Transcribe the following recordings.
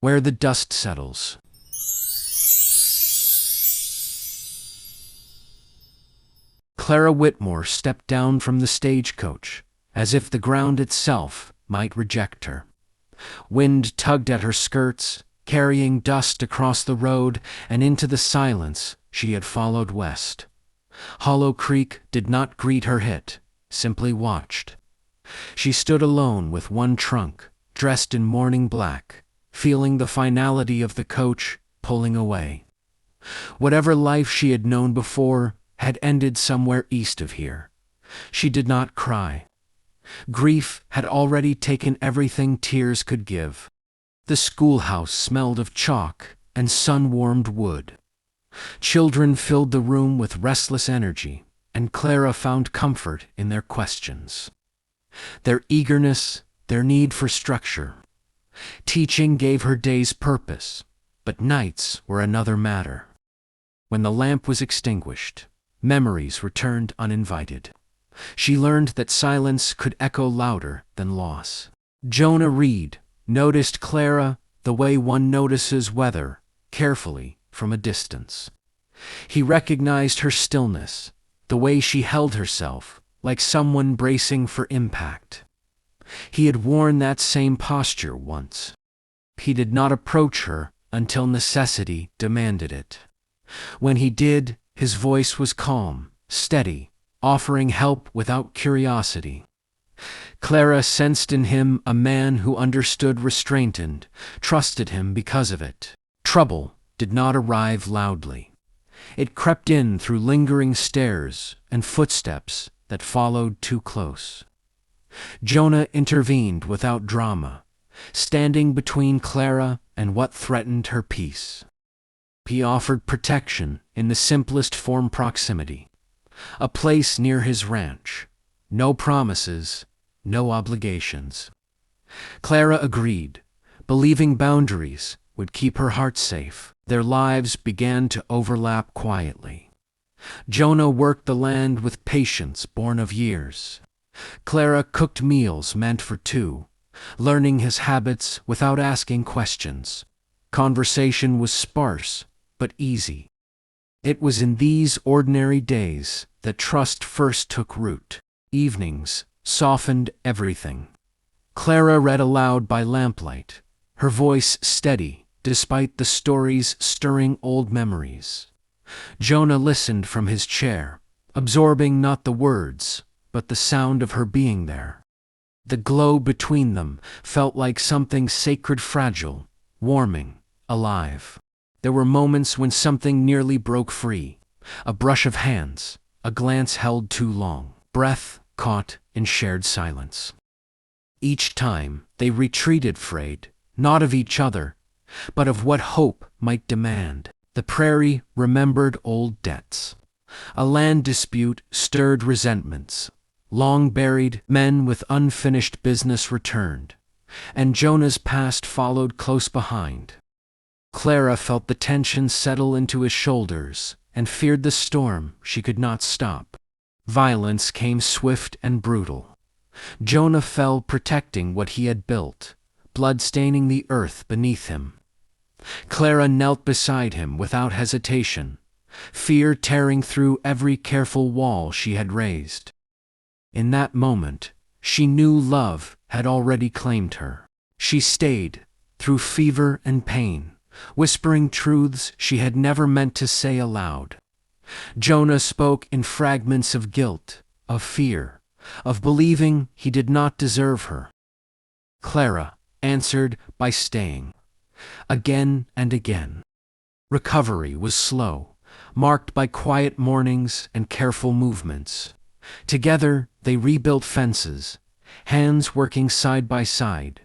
where the dust settles. Clara Whitmore stepped down from the stagecoach, as if the ground itself might reject her. Wind tugged at her skirts, carrying dust across the road and into the silence she had followed west. Hollow Creek did not greet her hit, simply watched. She stood alone with one trunk, dressed in mourning black, feeling the finality of the coach pulling away. Whatever life she had known before had ended somewhere east of here. She did not cry. Grief had already taken everything tears could give. The schoolhouse smelled of chalk and sun-warmed wood. Children filled the room with restless energy, and Clara found comfort in their questions. Their eagerness, their need for structure. Teaching gave her days purpose, but nights were another matter. When the lamp was extinguished, memories returned uninvited. She learned that silence could echo louder than loss. Jonah Reed noticed Clara the way one notices weather, carefully, from a distance. He recognized her stillness, the way she held herself, like someone bracing for impact. He had worn that same posture once. He did not approach her until necessity demanded it. When he did, his voice was calm, steady, offering help without curiosity. Clara sensed in him a man who understood restraint and trusted him because of it. Trouble did not arrive loudly. It crept in through lingering stares and footsteps that followed too close. Jonah intervened without drama, standing between Clara and what threatened her peace. He offered protection in the simplest form: proximity. A place near his ranch. No promises, no obligations. Clara agreed, believing boundaries would keep her heart safe. Their lives began to overlap quietly. Jonah worked the land with patience born of years. Clara cooked meals meant for two, learning his habits without asking questions. Conversation was sparse, but easy. It was in these ordinary days that trust first took root. Evenings softened everything. Clara read aloud by lamplight, her voice steady despite the stories stirring old memories. Jonah listened from his chair, absorbing not the words, but the sound of her being there. The glow between them felt like something sacred, fragile, warming, alive. There were moments when something nearly broke free. A brush of hands, a glance held too long, breath caught in shared silence. Each time they retreated, afraid, not of each other, but of what hope might demand. The prairie remembered old debts. A land dispute stirred resentments. Long buried men with unfinished business returned, and Jonah's past followed close behind. Clara felt the tension settle into his shoulders and feared the storm she could not stop. Violence came swift and brutal. Jonah fell protecting what he had built, blood staining the earth beneath him. Clara knelt beside him without hesitation, fear tearing through every careful wall she had raised. In that moment, she knew love had already claimed her. She stayed, through fever and pain, whispering truths she had never meant to say aloud. Jonah spoke in fragments of guilt, of fear, of believing he did not deserve her. Clara answered by staying, again and again. Recovery was slow, marked by quiet mornings and careful movements. Together they rebuilt fences, hands working side by side.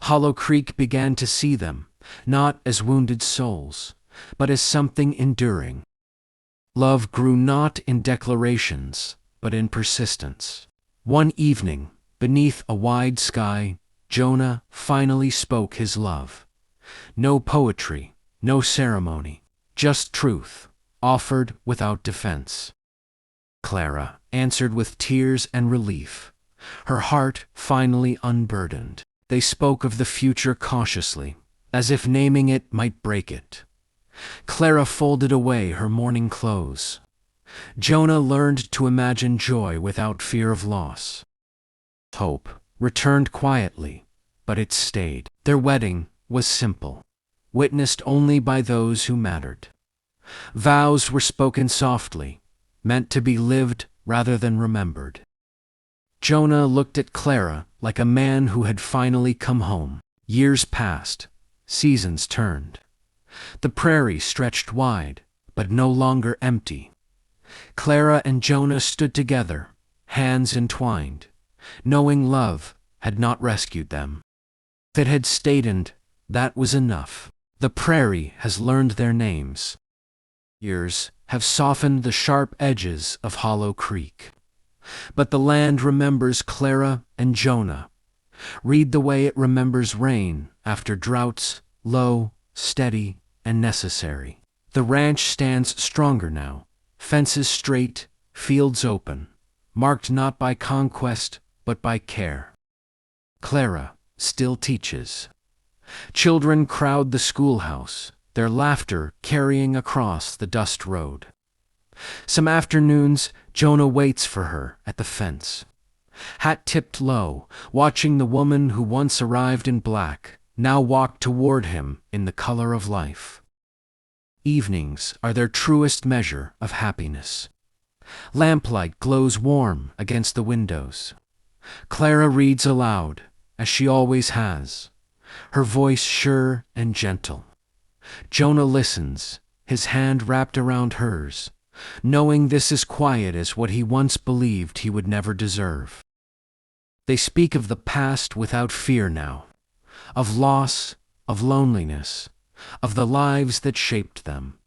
Hollow Creek began to see them, not as wounded souls, but as something enduring. Love grew not in declarations, but in persistence. One evening, beneath a wide sky, Jonah finally spoke his love. No poetry, no ceremony, just truth, offered without defense. Clara answered with tears and relief, her heart finally unburdened. They spoke of the future cautiously, as if naming it might break it. Clara folded away her morning clothes. Jonah learned to imagine joy without fear of loss. Hope returned quietly, but it stayed. Their wedding was simple, witnessed only by those who mattered. Vows were spoken softly, meant to be lived rather than remembered. Jonah looked at Clara like a man who had finally come home. Years passed, seasons turned. The prairie stretched wide, but no longer empty. Clara and Jonah stood together, hands entwined, knowing love had not rescued them. If it had stayed, that was enough. The prairie has learned their names. Years have softened the sharp edges of Hollow Creek. But the land remembers Clara and Jonah. Read the way it remembers rain after droughts, low, steady, and necessary. The ranch stands stronger now, fences straight, fields open, marked not by conquest but by care. Clara still teaches. Children crowd the schoolhouse, their laughter carrying across the dust road. Some afternoons, Jonah waits for her at the fence. Hat tipped low, watching the woman who once arrived in black, now walk toward him in the color of life. Evenings are their truest measure of happiness. Lamplight glows warm against the windows. Clara reads aloud, as she always has, her voice sure and gentle. Jonah listens, his hand wrapped around hers, knowing this is quiet as what he once believed he would never deserve. They speak of the past without fear now, of loss, of loneliness, of the lives that shaped them.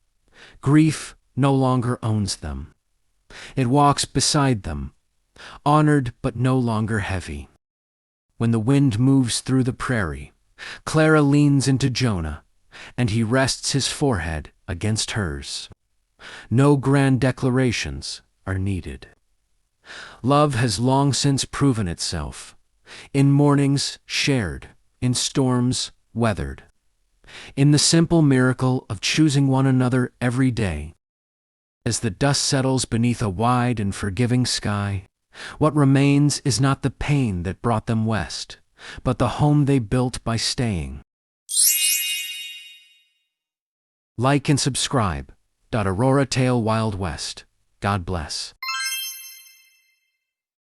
Grief no longer owns them. It walks beside them, honored but no longer heavy. When the wind moves through the prairie, Clara leans into Jonah, and he rests his forehead against hers. No grand declarations are needed. Love has long since proven itself, in mornings shared, in storms weathered, in the simple miracle of choosing one another every day. As the dust settles beneath a wide and forgiving sky, what remains is not the pain that brought them west, but the home they built by staying. Like and subscribe. Aurora Tale Wild West. God bless.